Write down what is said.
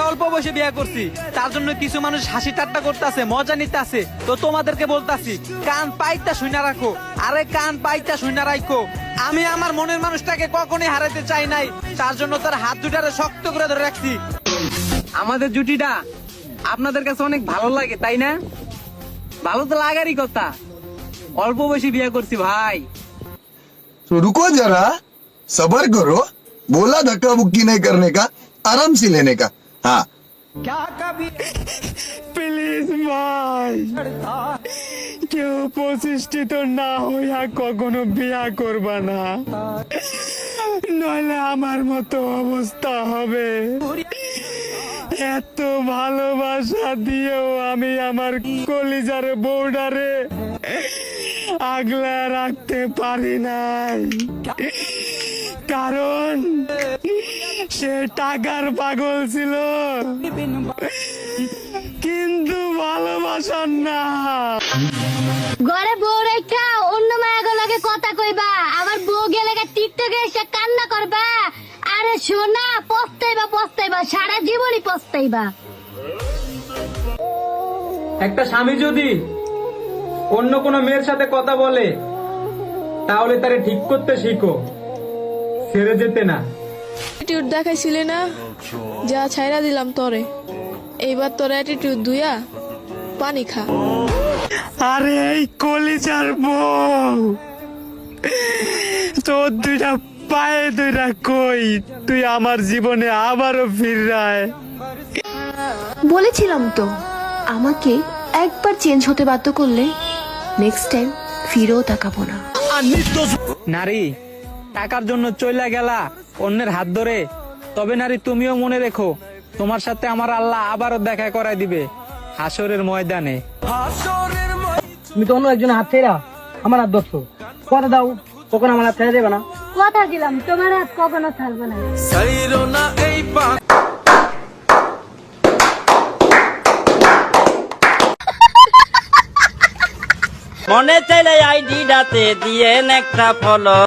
অল্প বয়সে বিয়ে করছি, তার জন্য কিছু মানুষ হাসি ঠাট্টা করতেছে, মজা নিতেছে। তো তোমাদেরকে বলতাছি, কান পাইতা শুইনা রাখো, আরে কান পাইতা শুইনা রাখো। আমি আমার মনের মানুষটাকে কখনোই হারাতে চাই নাই, তার জন্য তার হাত দুটারে শক্ত করে ধরে রাখছি। আমাদের জুটিটা আপনাদের কাছে অনেক ভালো লাগে, তাই না? ভালো তো লাগারই কথা। অল্প বয়সে বিয়ে করছি ভাই। तो रुको जरा, सबर करो। बोला धक्का बुक्की नहीं करने का, आराम से लेने का। हाँ প্লিজ ভাই, কেউ প্রতিষ্ঠিত না হইয়া কখনো বিয়া করবা না, নইলে আমার মতো অবস্থা হবে। এত ভালোবাসা দিয়েও আমি আমার কলিজার বউডারে আগলা রাখতে পারি নাই, কারণ সে টাকার পাগল ছিল, কিন্তু ভালোবাসার না। ঘরে বউ রেখা অন্য মায়াগুলোকে কথা কইবা, আবার বউ গেলে টিকটকে এসে কান্না করবা। আরে শোনা, পস্তাইবা সারা জীবনই পস্তাইবা। একটা স্বামী যদি অন্য কোনো মেয়ের সাথে কথা বলে, তাহলে তারে ঠিক করতে শিখো, ছেড়ে যেতে না। অ্যাটিটিউড দেখাইছিলে না, যা ছাইরা দিলাম তরে, এইবার তোর অ্যাটিটিউড দুইয়া পানি খা। আরে এই কলিজার বউ, তোর দুইটা পায়ে দুইটা কই, তুই আমার জীবনে আবারও ফিরায়। বলেছিলাম তো, আমাকে একবার চেঞ্জ হতে বাধ্য করলে নেক্সট টাইম ফিরেও তাকাবো না। নারী, টাকার জন্য চইলা গেলা অন্যের হাত ধরে, তবে নারী তুমিও মনে রেখো, তোমার সাথে আমার আল্লাহ আবারও দেখা করায় দিবে হাসরের ময়দানে। তুমি তো অন্য একজনের হাত ছেড়া আমার হাত ধরছো, কথা দাও কখন আমার হাত ছেড়ে দেবে না। কথা দিলাম তোমার হাত কখনো ছাড়বো না। মনে চাইলে আইডিটাতে দিয়ে একটা ফলো।